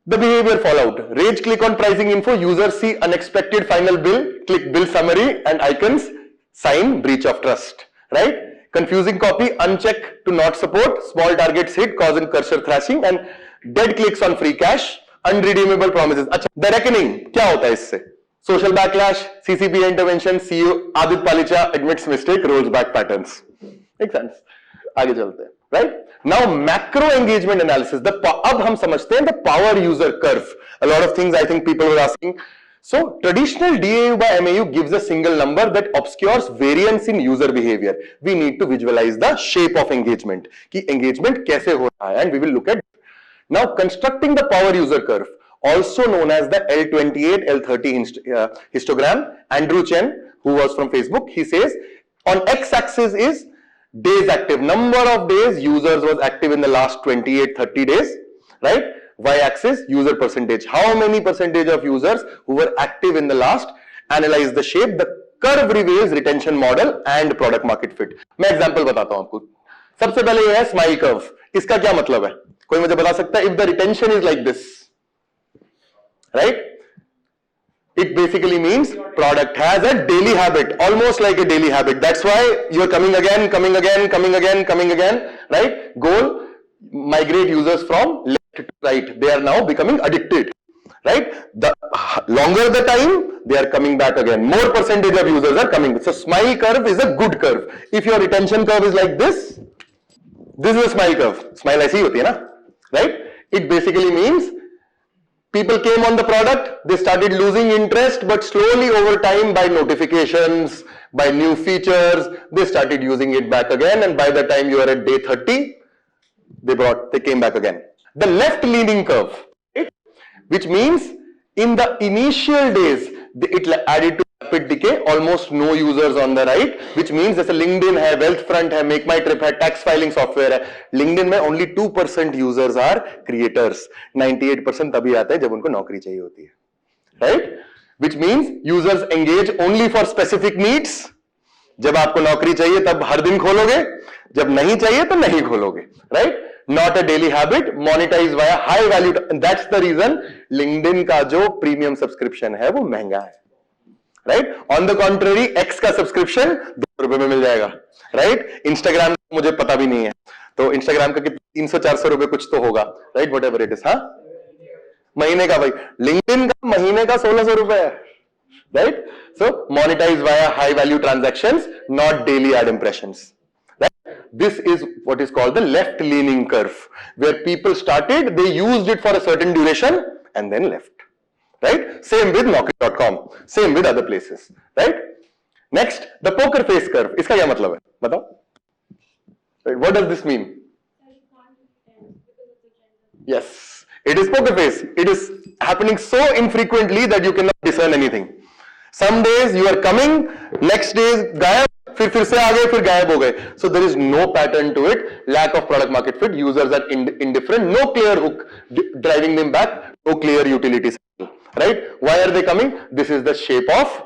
The behavior fallout. Rage click on pricing info. Users see unexpected final bill. Click bill summary and icons. Sign breach of trust. Right? Confusing copy. Uncheck to not support. Small targets hit causing cursor thrashing and dead clicks on free cash. Unredeemable promises. अच्छा, the reckoning क्या होता है इससे? Social backlash, CCP intervention, CEO Adit Palicha admits mistake, rolls back patterns. Make sense? आगे चलते हैं. Right? Now macro engagement analysis. अब हम समझते हैं the power user curve. A lot of things I think people were asking. So traditional DAU by MAU gives a single number that obscures variance in user behavior. We need to visualize the shape of engagement. कि engagement कैसे हो रहा है, and we will look at now constructing the power user curve, also known as the L28 L30 histogram. Andrew Chen, who was from Facebook, he says on x-axis is days active, number of days users was active in the last 28-30 days, right? Y-axis user percentage, how many percentage of users who were active in the last. Analyze the shape. The curve reveals retention model and product market fit. मैं example बताता हूं आपको. सबसे पहले ये है smile curve. इसका क्या मतलब है? कोई मुझे बता सकता है? If the retention is like this, right? It basically means product has a daily habit, almost like a daily habit. That's why you're coming again, coming again, coming again, coming again, right? Goal, migrate users from left to right. They are now becoming addicted, right? The longer the time, they are coming back again. More percentage of users are coming. So smile curve is a good curve. If your retention curve is like this is a smile curve. Smile ऐसी होती है ना, right? It basically means people came on the product, they started losing interest, but slowly over time by notifications, by new features, they started using it back again, and by the time you are at day 30, they came back again. The left leaning curve, right? Which means in the initial days, it added to rapid decay, almost no users on the right, which means जैसे LinkedIn है, Wealthfront है, Make My Trip है, tax filing software है. LinkedIn में only 2% users are creators. 98% तभी आता है जब उनको नौकरी चाहिए होती है, right? Which means users engage only for specific needs. जब आपको नौकरी चाहिए तब हर दिन खोलोगे, जब नहीं चाहिए तो नहीं खोलोगे, right? Not a daily habit, monetize via high value. That's the reason LinkedIn का जो premium subscription है वो महंगा है. Right. On the contrary x का सब्सक्रिप्शन ₹2 में मिल जाएगा, राइट. इंस्टाग्राम मुझे पता भी नहीं है, तो इंस्टाग्राम का 300-400 रुपए कुछ तो होगा, right. What ever it is. हाँ, महीने का. भाई लिंक्डइन का महीने का 1600 रुपए है, right. So monetise via high value transactions, not daily ad impressions. This is what is called the left leaning curve, where people started, they used it for a certain duration and then left. Right? Same with Naukri.com, same with other places, right? Next, the poker face curve. इसका क्या मतलब है? बताओ. Right? What does this mean? Yes, it is poker face. It is happening so infrequently that you cannot discern anything. Some days you are coming, next days गायब, फिर से आ गए, फिर गायब हो गए. So there is no pattern to it. Lack of product market fit. Users are indifferent. No clear hook driving them back. No clear utility cycle. Right? Why are they coming? This is the shape of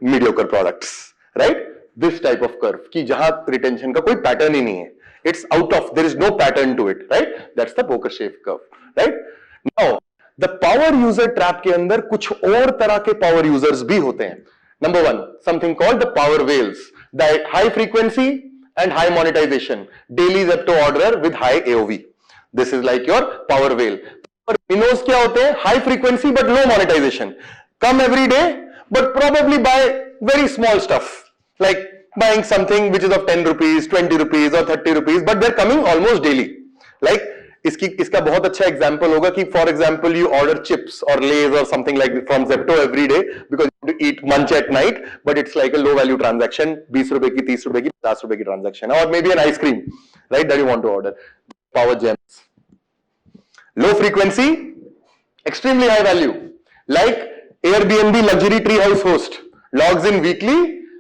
mediocre products. Right? This type of curve कि जहां retention का कोई pattern ही नहीं है. It's out of. There is no pattern to it. Right? That's the poker shape curve. Right? Now the power user trap के अंदर कुछ और तरह के power users भी होते हैं. Number one, something called the power whales. The high frequency and high monetization. Daily Zepto order with high AOV. This is like your power whale. और minnows क्या होते हैं? High frequency but low monetization. Come every day but probably buy very small stuff. Like buying something which is of 10 rupees, 20 rupees or 30 rupees, but they're coming almost daily. Like इसका बहुत अच्छा example होगा कि for example you order chips और Lay's और something like from Zepto every day because you to eat munch at night, but it's like a low value transaction. 20 रुपए की, 30 रुपए की, 50 रुपए की ट्रांजैक्शन है, और maybe an ice cream, right, that you want to order. Power gems, low frequency, extremely high value, like Airbnb luxury tree house host, logs in weekly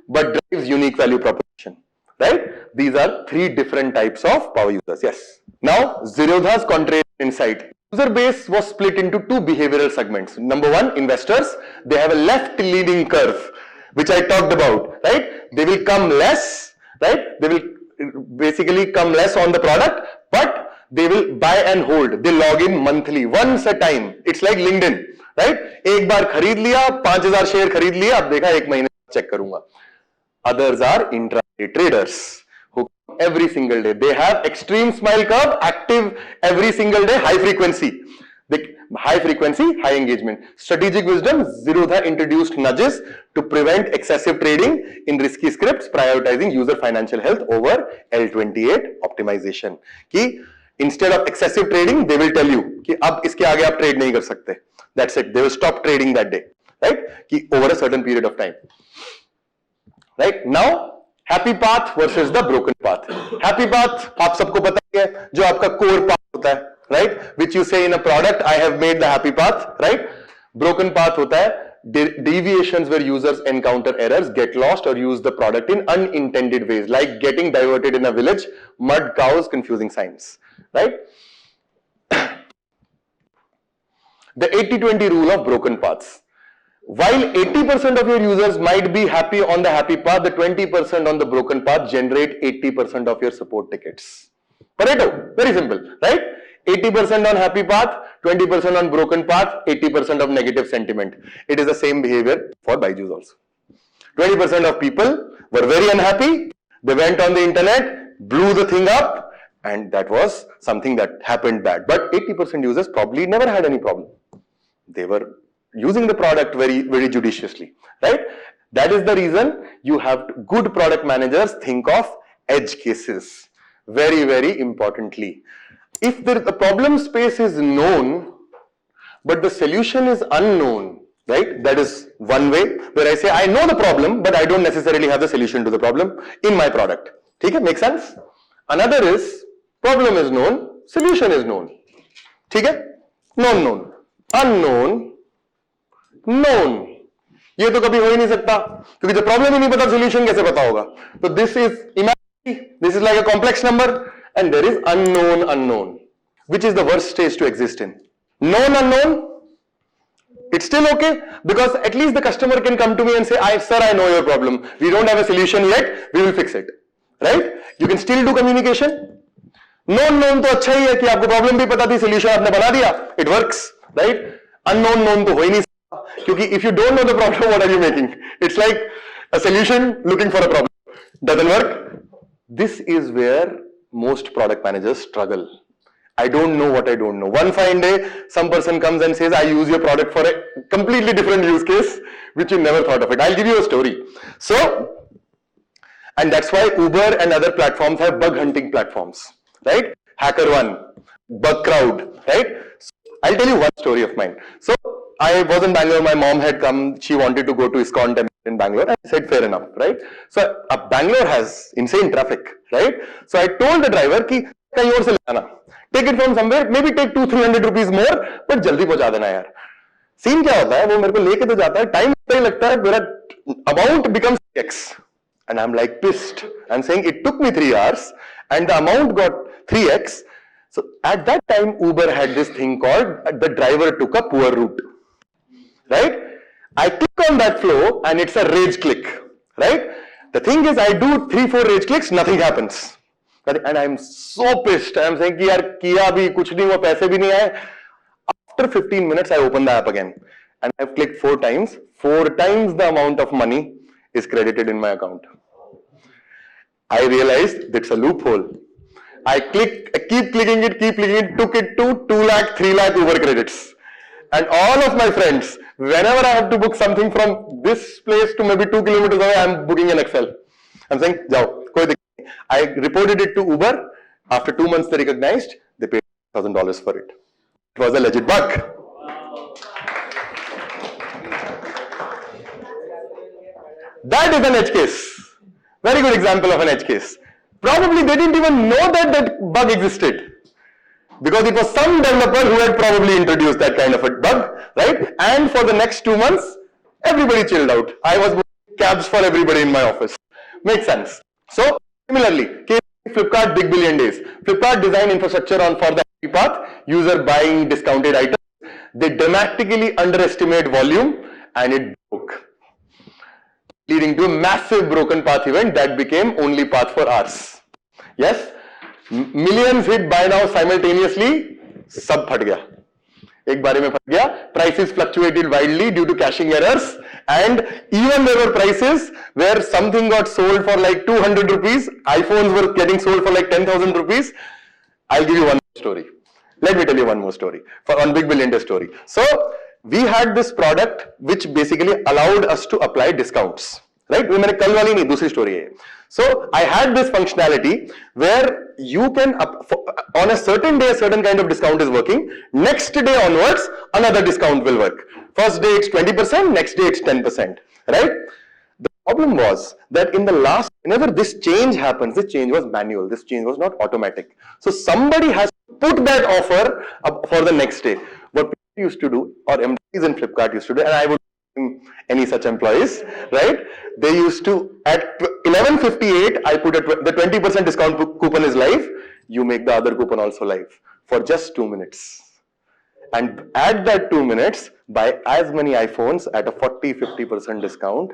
but drives unique value proposition. right? These are three different types of power users. Yes. Now, Zerodha's contrarian insight. User base was split into two behavioral segments. Number one, investors. They have a left-leaning curve, which I talked about, right? They will come less, right? They will basically come less on the product, but they will buy and hold. They log in monthly, once a time. It's like LinkedIn, right? एक बार खरीद लिया, 5000 share खरीद लिया, अब देखा एक महीने check करूंगा. Others are intraday traders who every single day. They have extreme smile curve, active every single day, high frequency. High frequency, high engagement. Strategic wisdom, Zerodha introduced nudges to prevent excessive trading in risky scripts, prioritizing user financial health over L28 optimization. कि instead of excessive trading, they will tell you कि अब इसके आगे आप trade नहीं कर सकते. That's it. They will stop trading that day, right? कि over a certain period of time. Right? Now, happy path versus the broken path. Happy path, आप सबको पता है, जो आपका core path होता है, right? Which you say in a product, I have made the happy path, right? Broken path होता है deviations where users encounter errors, get lost, or use the product in unintended ways, like getting diverted in a village, mud, cows, confusing signs, right? The 80-20 rule of broken paths. While 80% of your users might be happy on the happy path, the 20% on the broken path generate 80% of your support tickets. Pareto, very simple, right? 80% on happy path, 20% on broken path, 80% of negative sentiment. It is the same behavior for Byju's also. 20% of people were very unhappy. They went on the internet, blew the thing up, and that was something that happened bad. But 80% users probably never had any problem. They were using the product very, very judiciously, right? That is the reason you have good product managers think of edge cases. Very, very importantly. If the problem space is known, but the solution is unknown, right? That is one way where I say, I know the problem, but I don't necessarily have the solution to the problem in my product. Okay, make sense? Another is, problem is known, solution is known. Okay? Known, unknown, known. ये तो कभी हो ही नहीं सकता क्योंकि जब problem ही नहीं पता सॉल्यूशन कैसे पता होगा. तो this is like a complex number, and there is unknown, which is the worst stage to exist in. Known unknown, it's still okay because at least the customer can come to me and say, sir, I know your problem. We don't have a solution yet. We will fix it. Right? You can still do communication. Known तो अच्छा ही है कि आपको problem भी पता थी, solution आपने बना दिया. It works, right? Unknown तो हो ही नहीं सकता क्योंकि if you don't know the problem, what are you making? It's like a solution looking for a problem. Doesn't work. This is where most product managers struggle. I don't know what I don't know. One fine day, some person comes and says, I use your product for a completely different use case, which you never thought of it. I'll give you a story. So, and that's why Uber and other platforms have bug hunting platforms, right? HackerOne, Bugcrowd, right? So I'll tell you one story of mine. So I was in Bangalore, my mom had come, she wanted to go to ISKCON temple in Bangalore. I said, fair enough, right? So Bangalore has insane traffic, right? So I told the driver कि कहीं और से ले आना, take it from somewhere, maybe take 200-300 rupees more, but जल्दी पहुंचा देना यार. सीन क्या होता है, वो मेरे को लेके तो जाता है, टाइम ही लगता है, मेरा amount becomes X, and I'm like pissed. I'm saying it took me 3 hours, and the amount got 3x. So at that time, Uber had this thing called the driver took a poor route. Right? I click on that flow and it's a rage click. Right? The thing is, I do 3-4 rage clicks, nothing happens. And I'm so pissed. I'm saying कि यार किया भी कुछ नहीं हुआ, पैसे भी नहीं आए. After 15 minutes, I open the app again and I've clicked 4 times. 4 times the amount of money is credited in my account. I realized that's a loophole. I keep clicking it, took it to 2 lakh, 3 lakh Uber credits. And all of my friends, whenever I have to book something from this place to maybe 2 kilometers away, I'm booking in Excel. I'm saying, jao, koi dikkat nahi. I reported it to Uber. After 2 months, they recognized, they paid $1,000 for it. It was a legit bug. That is an edge case. Very good example of an edge case. Probably they didn't even know that that bug existed. Because it was some developer who had probably introduced that kind of a bug, right? And for the next 2 months, everybody chilled out. I was booking cabs for everybody in my office. Makes sense. So, Similarly, Flipkart Big Billion Days. Flipkart designed infrastructure on for the path, user buying discounted items. They dramatically underestimate volume and it broke, leading to a massive broken path event that became only path for hours. Yes, millions hit buy now simultaneously, सब फट गया, एक बारे में फट गया. Prices fluctuated wildly due to caching errors, and even there were prices where something got sold for like 200 rupees. iPhones were getting sold for like 10,000 rupees. I'll give you one more story. Let me tell you one more story on Big Billion Day story. So we had this product which basically allowed us to apply discounts. Right? वो मैंने कल वाली नहीं, दूसरी story है. So I had this functionality where you can on a certain day a certain kind of discount is working. Next day onwards another discount will work. First day it's 20%, next day it's 10%. Right? The problem was that in the last, whenever this change happens, this change was manual. This change was not automatic. So somebody has to put that offer up for the next day. What people used to do, or employees in Flipkart used to do, and I would any such employees, right? They used to, at 11:58, I put the 20% discount coupon is live. You make the other coupon also live for just 2 minutes. And at that 2 minutes, buy as many iPhones at a 40-50% discount.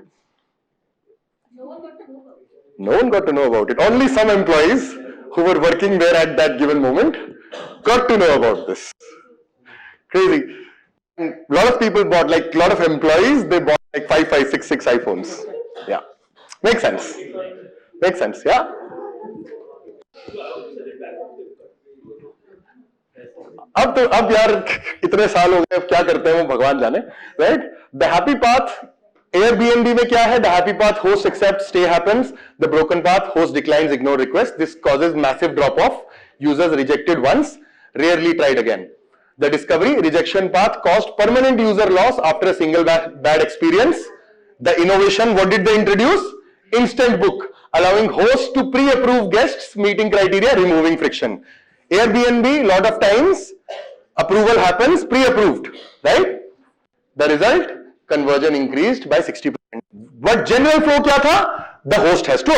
No one got to know about it. Only some employees who were working there at that given moment got to know about this. Crazy. A lot of people bought, like a lot of employees, they bought like 5, 6 iPhones. Yeah. Makes sense. Makes sense, yeah? अब यार इतने साल हो गए, अब क्या करते हैं वो भगवान जाने, right? The happy path, Airbnb में क्या है? The happy path, host accepts, stay happens. The broken path, host declines, ignore request. This causes massive drop off. Users rejected once, rarely tried again. The discovery, rejection path caused permanent user loss after a single bad experience. The innovation, what did they introduce? Instant book, allowing hosts to pre-approve guests, meeting criteria, removing friction. Airbnb, lot of times, approval happens pre-approved, right? The result, conversion increased by 60%. But general flow kya tha? The host has to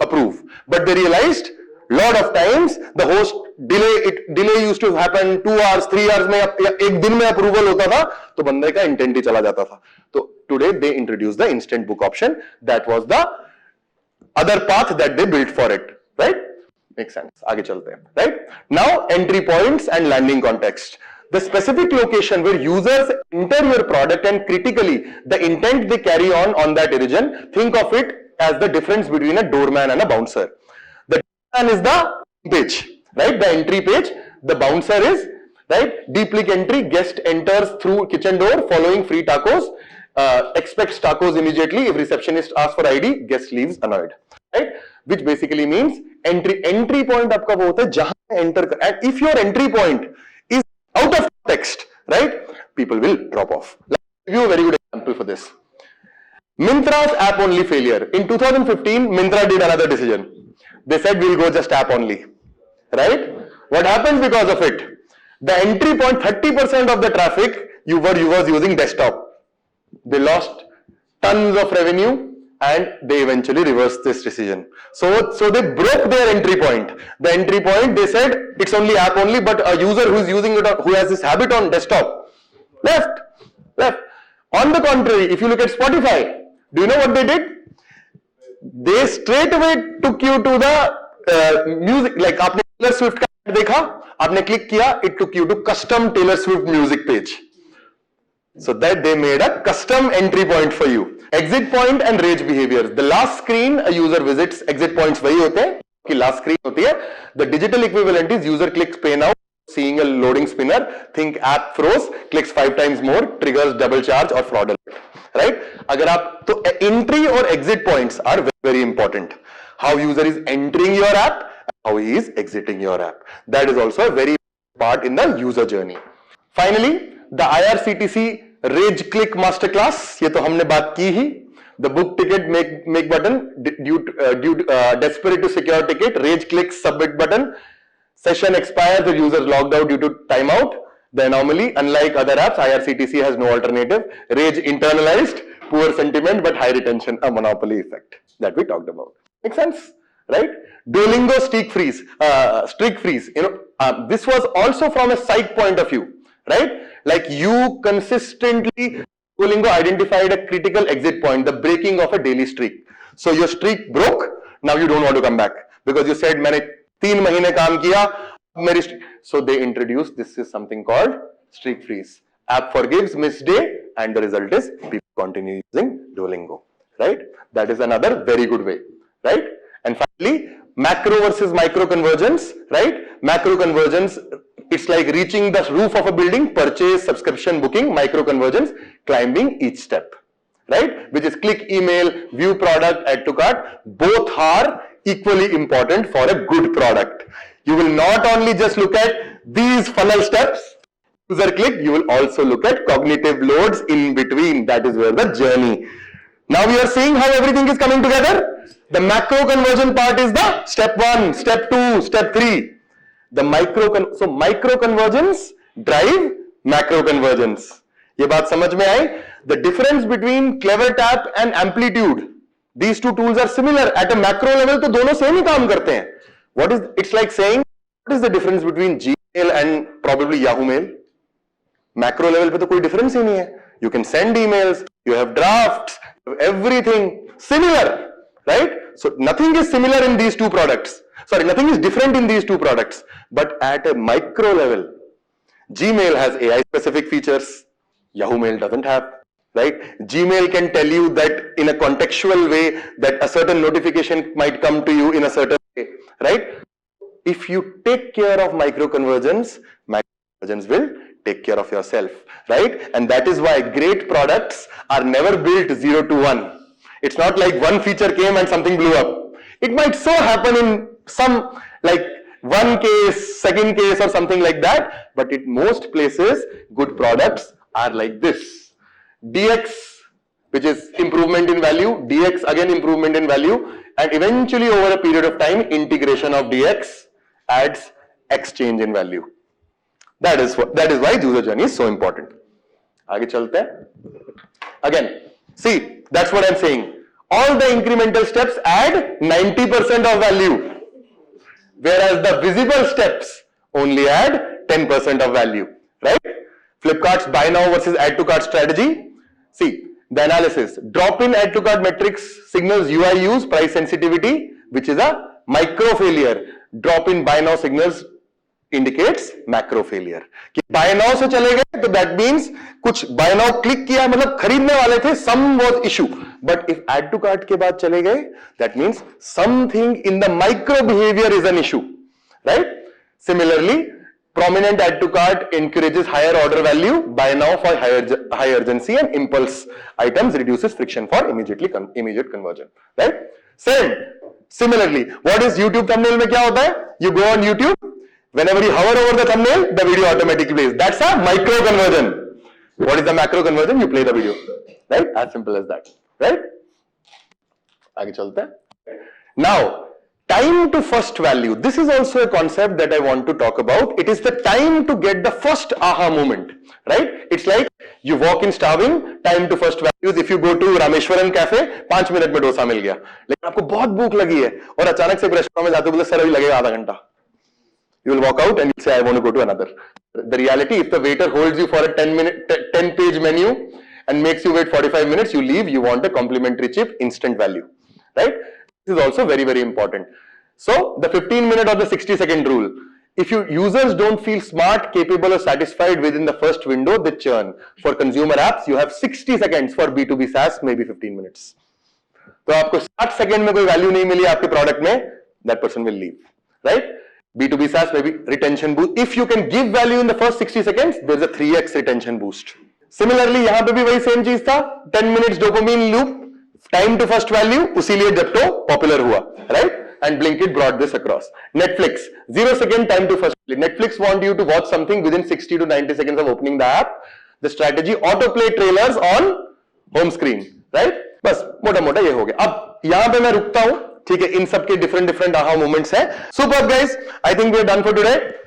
approve. But they realized, lot of times, the host delay used to happen 2 hours, 3 hours में एक दिन में approval होता था, तो बंदे का intent ही चला जाता था. तो today they introduced the instant book option. That was the other path that they built for it, right? Makes sense. आगे चलते हैं, right? Now entry points and landing context. The specific location where users enter your product and critically the intent they carry on that origin, think of it as the difference between a doorman and a bouncer. The doorman is the page, right? The entry page. The bouncer is, right? Deep click entry. Guest enters through kitchen door following free tacos. Expects tacos immediately. If receptionist asks for ID, guest leaves annoyed, right? Which basically means entry point आपका वो होता है जहां enter कर, and if your entry point is out of context, right, people will drop off. Let me give you a very good example for this. Myntra's app only failure. In 2015, Myntra did another decision. They said we'll go just app only, right? What happens because of it? The entry point, 30% of the traffic was using desktop. They lost tons of revenue and they eventually reversed this decision. So they broke their entry point. The entry point, they said it's only app only, but a user who's using it, who has this habit on desktop, left. On the contrary, if you look at Spotify, do you know what they did? They straight away took you to the music, like आपने Taylor Swift का देखा, आपने click किया, it took you to custom Taylor Swift music page. So that they made a custom entry point for you. Exit point and rage behaviors. The last screen a user visits, exit points वही होते हैं कि last screen होती है. The digital equivalent is user clicks pay now, seeing a loading spinner, think app froze, clicks 5 times more, triggers double charge or fraud alert. Right? अगर आप तो entry or exit points are very, very important. How user is entering your app, how he is exiting your app. That is also a very part in the user journey. Finally, the IRCTC Rage Click Masterclass, ये तो हमने बात की ही. The book ticket make button, desperate to secure ticket, Rage Click submit button. Session expires, the user logged out due to timeout. The anomaly, unlike other apps, IRCTC has no alternative. Rage internalized, poor sentiment but high retention, a monopoly effect that we talked about. Make sense? right? Duolingo streak freeze, this was also from a psych point of view, right? Like you consistently, Duolingo identified a critical exit point, the breaking of a daily streak. So your streak broke, now you don't want to come back because you said मैंने 3 महीने काम किया, मेरी streak. So they introduced this is something called streak freeze. App forgives missed day, and the result is people continue using Duolingo, right? That is another very good way, right? And finally, macro versus micro convergence, right? Macro convergence, it's like reaching the roof of a building, purchase, subscription, booking. Micro convergence, climbing each step, right? Which is click email, view product, add to cart. Both are equally important for a good product. You will not only just look at these funnel steps, user click, you will also look at cognitive loads in between. That is where the journey. Now we are seeing how everything is coming together. The macro conversion part is the step 1, step 2, step 3. The micro convergence drive macro convergence. ये बात समझ में आई? The difference between Clever Tap and Amplitude. These two tools are similar at a macro level. तो दोनों same ही काम करते हैं. It's like saying, what is the difference between Gmail and probably Yahoo Mail? Macro level पे तो कोई difference ही नहीं है. You can send emails, you have drafts, you have everything similar, right? So nothing is similar in these two products. Sorry, nothing is different in these two products. But at a micro level, Gmail has AI specific features, Yahoo Mail doesn't have, right? Gmail can tell you that in a contextual way that a certain notification might come to you in a certain way, right? If you take care of micro convergence will take care of yourself, right? And that is why great products are never built 0 to 1. It's not like one feature came and something blew up. It might so happen in some like one case, second case or something like that, but in most places, good products are like this. DX, which is improvement in value, DX again improvement in value, and eventually over a period of time, integration of DX adds exchange in value. That is why user journey is so important. आगे चलते हैं. Again, see, that's what I'm saying. All the incremental steps add 90% of value, whereas the visible steps only add 10% of value, right? Flipkart's buy now versus add to cart strategy. See, the analysis. Drop in add to cart metrics signals UI use, price sensitivity, which is a micro failure. Drop in buy now signals indicates macro failure. कि buy now से चले गए तो that means कुछ buy now click किया मतलब खरीदने वाले थे, some was issue. But if add to cart के बाद चले गए, that means something in the micro behavior is an issue, right? Similarly, prominent add to cart encourages higher order value. Buy now for high urgency and impulse items reduces friction for immediate conversion, right? Similarly, what is YouTube thumbnail में क्या होता है? You go on YouTube. Whenever you hover over the thumbnail, the video automatically plays. That's a micro conversion. What is the macro conversion? You play the video, right? As simple as that, right? आगे चलते हैं. Now, time to first value. This is also a concept that I want to talk about. It is the time to get the first aha moment, right? It's like you walk in starving, time to first values. If you go to Rameshwaran cafe, 5 minute में डोसा मिल गया. लेकिन आपको बहुत भूख लगी है और अचानक से रेस्टोरेंट में जाते बोले सर अभी लगेगा आधा घंटा. You will walk out and you say, I want to go to another. The reality, if the waiter holds you for a 10-page menu and makes you wait 45 minutes, you leave, you want a complimentary chip, instant value, right? This is also very, very important. So, the 15-minute or the 60-second rule. If users don't feel smart, capable or satisfied within the first window, they churn. For consumer apps, you have 60 seconds. For B2B SaaS, maybe 15 minutes. तो आपको 60 second में कोई value नहीं मिली आपके product में, that person will leave, right? B2B SaaS maybe retention boost. If you can give value in the first 60 seconds, there's a 3x retention boost. Similarly, यहाँ पे भी वही same चीज था. 10 minutes dopamine loop, time to first value, उसीलिए Zepto popular हुआ, right? And Blinkit brought this across. Netflix, 0 second time to first value. Netflix want you to watch something within 60 to 90 seconds of opening the app. The strategy, autoplay trailers on home screen, right? बस मोटा मोटा ये हो गया. अब यहाँ पे मैं रुकता हूँ. ठीक है, इन सब के डिफरेंट आहा मोमेंट्स हैं. Super guys, I think we are done for today.